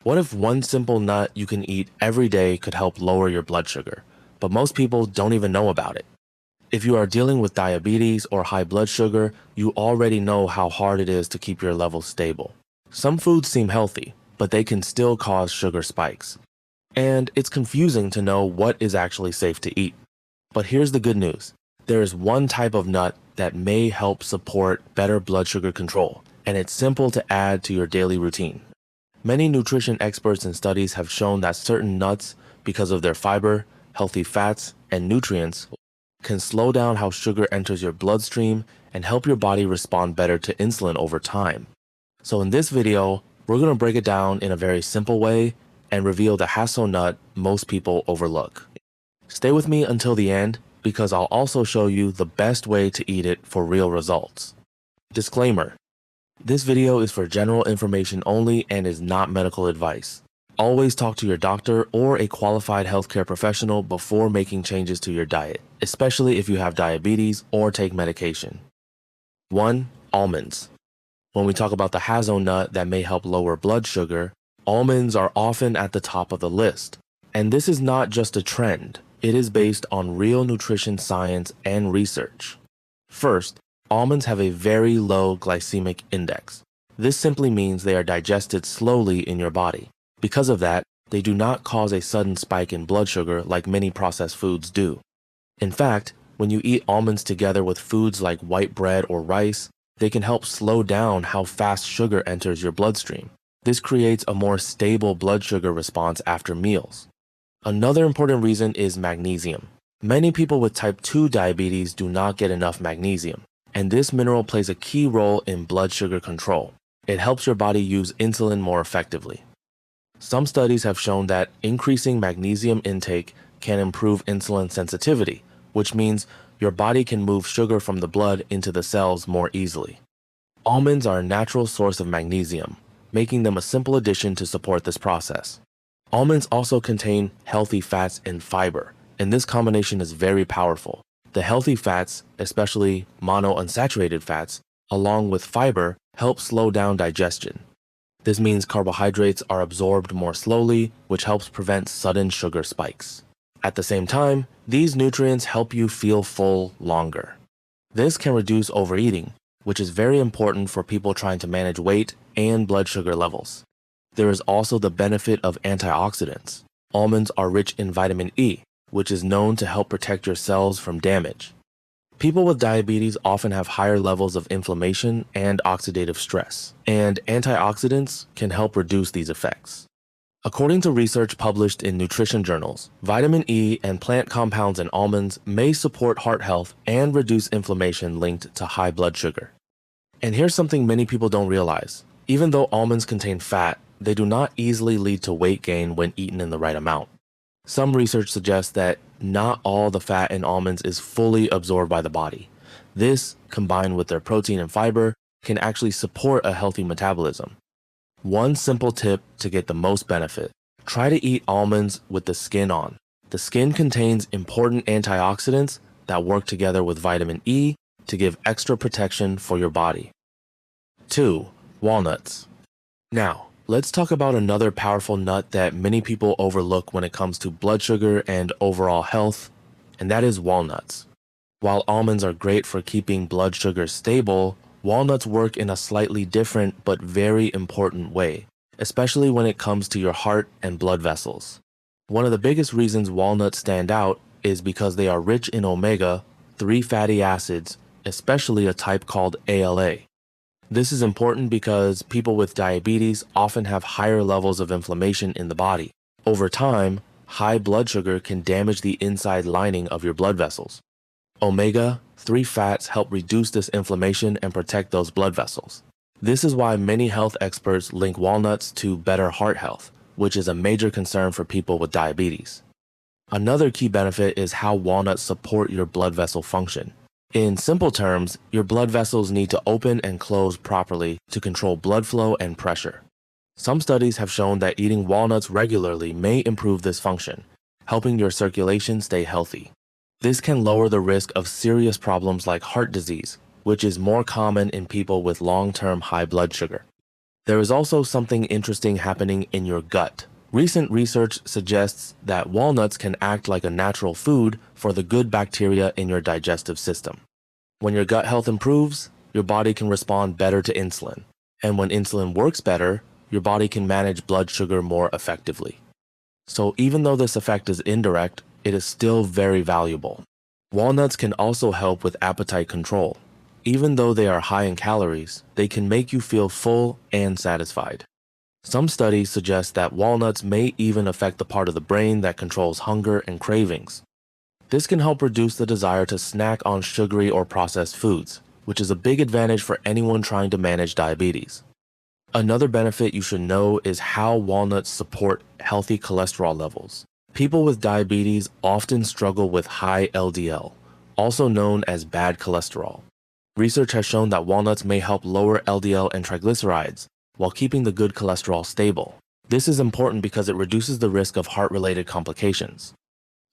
What if one simple nut you can eat every day could help lower your blood sugar, but most people don't even know about it? If you are dealing with diabetes or high blood sugar, you already know how hard it is to keep your levels stable. Some foods seem healthy, but they can still cause sugar spikes. And it's confusing to know what is actually safe to eat. But here's the good news. There is one type of nut that may help support better blood sugar control, and it's simple to add to your daily routine. Many nutrition experts and studies have shown that certain nuts, because of their fiber, healthy fats, and nutrients, can slow down how sugar enters your bloodstream and help your body respond better to insulin over time. So in this video, we're going to break it down in a very simple way and reveal the hazelnut most people overlook. Stay with me until the end because I'll also show you the best way to eat it for real results. Disclaimer: this video is for general information only and is not medical advice. Always talk to your doctor or a qualified healthcare professional before making changes to your diet, especially if you have diabetes or take medication. 1. Almonds. When we talk about the hazelnut that may help lower blood sugar, almonds are often at the top of the list. And this is not just a trend, it is based on real nutrition science and research. First, almonds have a very low glycemic index. This simply means they are digested slowly in your body. Because of that, they do not cause a sudden spike in blood sugar like many processed foods do. In fact, when you eat almonds together with foods like white bread or rice, they can help slow down how fast sugar enters your bloodstream. This creates a more stable blood sugar response after meals. Another important reason is magnesium. Many people with type 2 diabetes do not get enough magnesium, and this mineral plays a key role in blood sugar control. It helps your body use insulin more effectively. Some studies have shown that increasing magnesium intake can improve insulin sensitivity, which means your body can move sugar from the blood into the cells more easily. Almonds are a natural source of magnesium, making them a simple addition to support this process. Almonds also contain healthy fats and fiber, and this combination is very powerful. The healthy fats, especially monounsaturated fats, along with fiber, help slow down digestion. This means carbohydrates are absorbed more slowly, which helps prevent sudden sugar spikes. At the same time, these nutrients help you feel full longer. This can reduce overeating, which is very important for people trying to manage weight and blood sugar levels. There is also the benefit of antioxidants. Almonds are rich in vitamin E, which is known to help protect your cells from damage. People with diabetes often have higher levels of inflammation and oxidative stress, and antioxidants can help reduce these effects. According to research published in nutrition journals, vitamin E and plant compounds in almonds may support heart health and reduce inflammation linked to high blood sugar. And here's something many people don't realize. Even though almonds contain fat, they do not easily lead to weight gain when eaten in the right amount. Some research suggests that not all the fat in almonds is fully absorbed by the body. This, combined with their protein and fiber, can actually support a healthy metabolism. One simple tip to get the most benefit: try to eat almonds with the skin on. The skin contains important antioxidants that work together with vitamin E to give extra protection for your body. 2. Walnuts. Now, let's talk about another powerful nut that many people overlook when it comes to blood sugar and overall health, and that is walnuts. While almonds are great for keeping blood sugar stable, walnuts work in a slightly different but very important way, especially when it comes to your heart and blood vessels. One of the biggest reasons walnuts stand out is because they are rich in omega-3 fatty acids, especially a type called ALA. This is important because people with diabetes often have higher levels of inflammation in the body. Over time, high blood sugar can damage the inside lining of your blood vessels. Omega-3 fats help reduce this inflammation and protect those blood vessels. This is why many health experts link walnuts to better heart health, which is a major concern for people with diabetes. Another key benefit is how walnuts support your blood vessel function. In simple terms, your blood vessels need to open and close properly to control blood flow and pressure. Some studies have shown that eating walnuts regularly may improve this function, helping your circulation stay healthy. This can lower the risk of serious problems like heart disease, which is more common in people with long-term high blood sugar. There is also something interesting happening in your gut. Recent research suggests that walnuts can act like a natural food for the good bacteria in your digestive system. When your gut health improves, your body can respond better to insulin. And when insulin works better, your body can manage blood sugar more effectively. So even though this effect is indirect, it is still very valuable. Walnuts can also help with appetite control. Even though they are high in calories, they can make you feel full and satisfied. Some studies suggest that walnuts may even affect the part of the brain that controls hunger and cravings. This can help reduce the desire to snack on sugary or processed foods, which is a big advantage for anyone trying to manage diabetes. Another benefit you should know is how walnuts support healthy cholesterol levels. People with diabetes often struggle with high LDL, also known as bad cholesterol. Research has shown that walnuts may help lower LDL and triglycerides while keeping the good cholesterol stable. This is important because it reduces the risk of heart-related complications.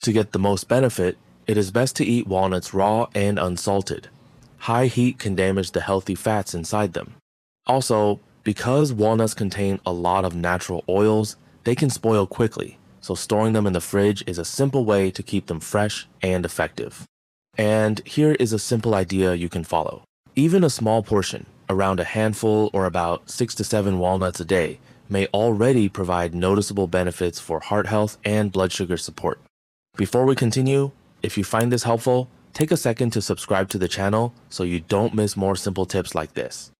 To get the most benefit, it is best to eat walnuts raw and unsalted. High heat can damage the healthy fats inside them. Also, because walnuts contain a lot of natural oils, they can spoil quickly, so storing them in the fridge is a simple way to keep them fresh and effective. And here is a simple idea you can follow. Even a small portion, around a handful or about 6 to 7 walnuts a day, may already provide noticeable benefits for heart health and blood sugar support. Before we continue, if you find this helpful, take a second to subscribe to the channel so you don't miss more simple tips like this.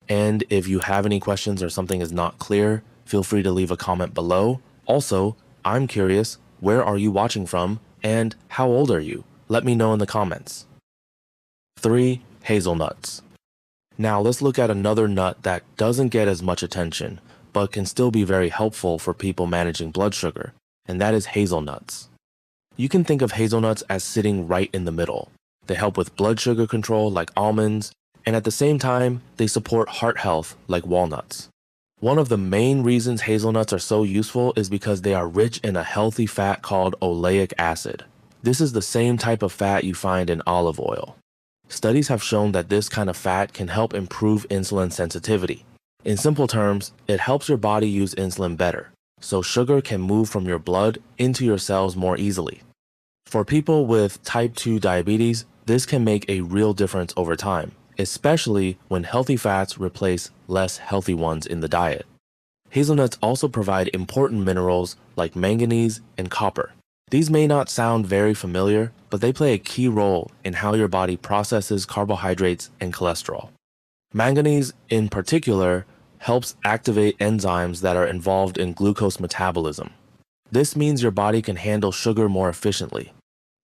And if you have any questions or something is not clear, feel free to leave a comment below. Also, I'm curious, where are you watching from and how old are you? Let me know in the comments. 3. Hazelnuts. Now let's look at another nut that doesn't get as much attention, but can still be very helpful for people managing blood sugar, and that is hazelnuts. You can think of hazelnuts as sitting right in the middle. They help with blood sugar control like almonds, and at the same time, they support heart health like walnuts. One of the main reasons hazelnuts are so useful is because they are rich in a healthy fat called oleic acid. This is the same type of fat you find in olive oil. Studies have shown that this kind of fat can help improve insulin sensitivity. In simple terms, it helps your body use insulin better, so sugar can move from your blood into your cells more easily. For people with type 2 diabetes, this can make a real difference over time, especially when healthy fats replace less healthy ones in the diet. Hazelnuts also provide important minerals like manganese and copper. These may not sound very familiar, but they play a key role in how your body processes carbohydrates and cholesterol. Manganese, in particular, helps activate enzymes that are involved in glucose metabolism. This means your body can handle sugar more efficiently.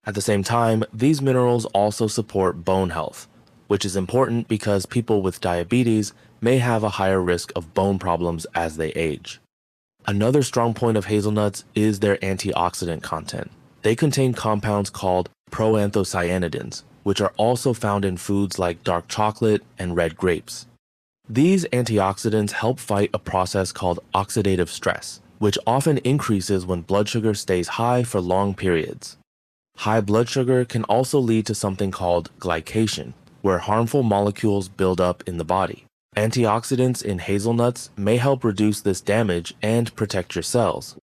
At the same time, these minerals also support bone health, which is important because people with diabetes may have a higher risk of bone problems as they age. Another strong point of hazelnuts is their antioxidant content. They contain compounds called proanthocyanidins, which are also found in foods like dark chocolate and red grapes. These antioxidants help fight a process called oxidative stress, which often increases when blood sugar stays high for long periods. High blood sugar can also lead to something called glycation, where harmful molecules build up in the body. Antioxidants in hazelnuts may help reduce this damage and protect your cells.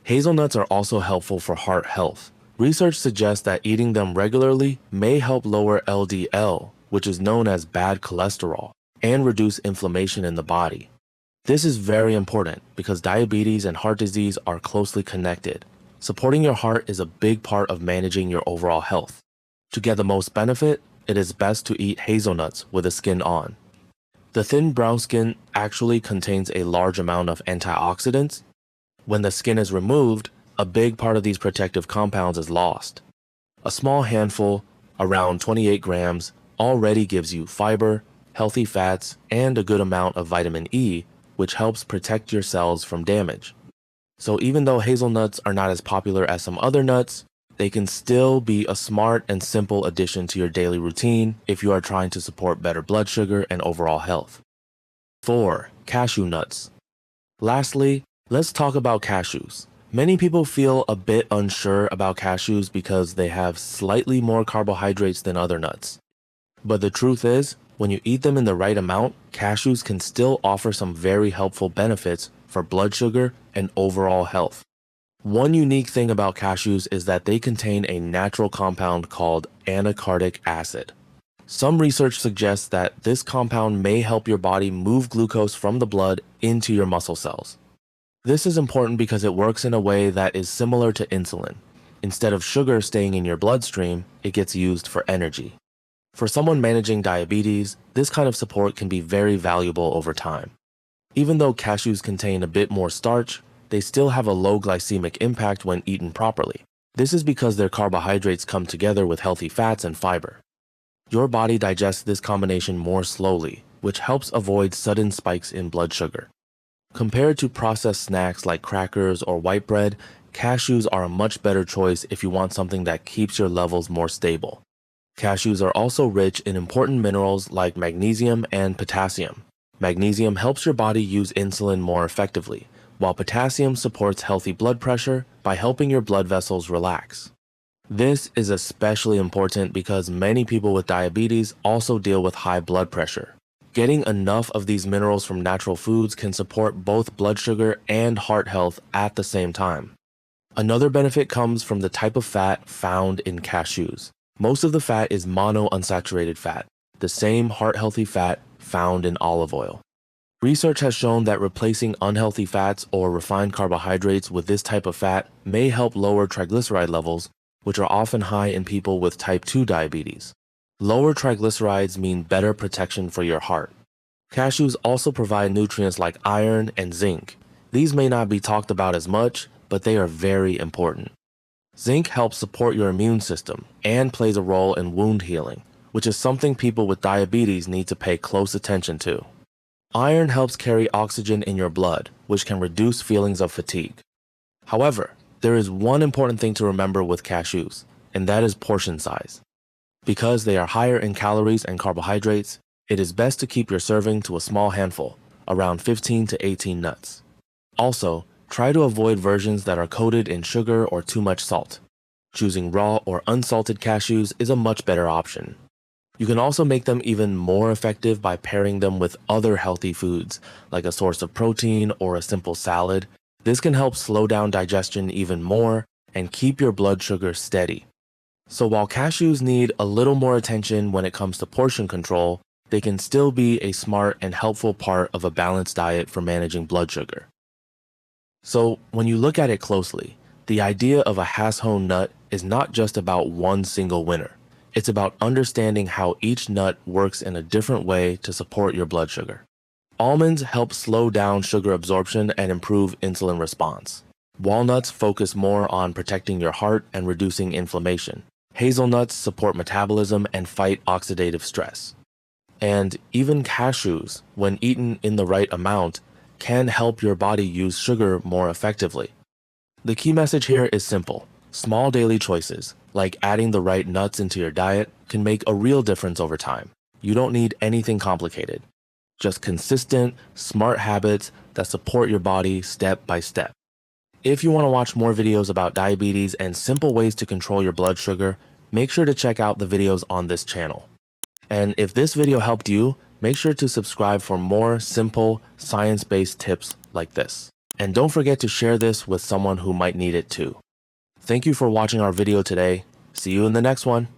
Hazelnuts are also helpful for heart health. Research suggests that eating them regularly may help lower LDL, which is known as bad cholesterol, and reduce inflammation in the body. This is very important because diabetes and heart disease are closely connected. Supporting your heart is a big part of managing your overall health. To get the most benefit, it is best to eat hazelnuts with the skin on. The thin brown skin actually contains a large amount of antioxidants. When the skin is removed, a big part of these protective compounds is lost. A small handful, around 28 grams, already gives you fiber, healthy fats, and a good amount of vitamin E, which helps protect your cells from damage. So even though hazelnuts are not as popular as some other nuts, they can still be a smart and simple addition to your daily routine if you are trying to support better blood sugar and overall health. 4. Cashew nuts. Lastly, let's talk about cashews. Many people feel a bit unsure about cashews because they have slightly more carbohydrates than other nuts. But the truth is, When you eat them in the right amount, cashews can still offer some very helpful benefits for blood sugar and overall health. One unique thing about cashews is that they contain a natural compound called anacardic acid. Some research suggests that this compound may help your body move glucose from the blood into your muscle cells. This is important because it works in a way that is similar to insulin. Instead of sugar staying in your bloodstream, it gets used for energy. For someone managing diabetes, this kind of support can be very valuable over time. Even though cashews contain a bit more starch, they still have a low glycemic impact when eaten properly. This is because their carbohydrates come together with healthy fats and fiber. Your body digests this combination more slowly, which helps avoid sudden spikes in blood sugar. Compared to processed snacks like crackers or white bread, cashews are a much better choice if you want something that keeps your levels more stable. Cashews are also rich in important minerals like magnesium and potassium. Magnesium helps your body use insulin more effectively, while potassium supports healthy blood pressure by helping your blood vessels relax. This is especially important because many people with diabetes also deal with high blood pressure. Getting enough of these minerals from natural foods can support both blood sugar and heart health at the same time. Another benefit comes from the type of fat found in cashews. Most of the fat is monounsaturated fat, the same heart-healthy fat found in olive oil. Research has shown that replacing unhealthy fats or refined carbohydrates with this type of fat may help lower triglyceride levels, which are often high in people with type 2 diabetes. Lower triglycerides mean better protection for your heart. Cashews also provide nutrients like iron and zinc. These may not be talked about as much, but they are very important. Zinc helps support your immune system and plays a role in wound healing, which is something people with diabetes need to pay close attention to. Iron helps carry oxygen in your blood, which can reduce feelings of fatigue. However, there is one important thing to remember with cashews, and that is portion size. Because they are higher in calories and carbohydrates, it is best to keep your serving to a small handful, around 15 to 18 nuts. Also, try to avoid versions that are coated in sugar or too much salt. Choosing raw or unsalted cashews is a much better option. You can also make them even more effective by pairing them with other healthy foods, like a source of protein or a simple salad. This can help slow down digestion even more and keep your blood sugar steady. So while cashews need a little more attention when it comes to portion control, they can still be a smart and helpful part of a balanced diet for managing blood sugar. So when you look at it closely, the idea of a has-honed nut is not just about one single winner. It's about understanding how each nut works in a different way to support your blood sugar. Almonds help slow down sugar absorption and improve insulin response. Walnuts focus more on protecting your heart and reducing inflammation. Hazelnuts support metabolism and fight oxidative stress. And even cashews, when eaten in the right amount, can help your body use sugar more effectively. The key message here is simple. Small daily choices, like adding the right nuts into your diet, can make a real difference over time. You don't need anything complicated. Just consistent, smart habits that support your body step by step. If you want to watch more videos about diabetes and simple ways to control your blood sugar, make sure to check out the videos on this channel. And if this video helped you, make sure to subscribe for more simple, science-based tips like this. And don't forget to share this with someone who might need it too. Thank you for watching our video today. See you in the next one.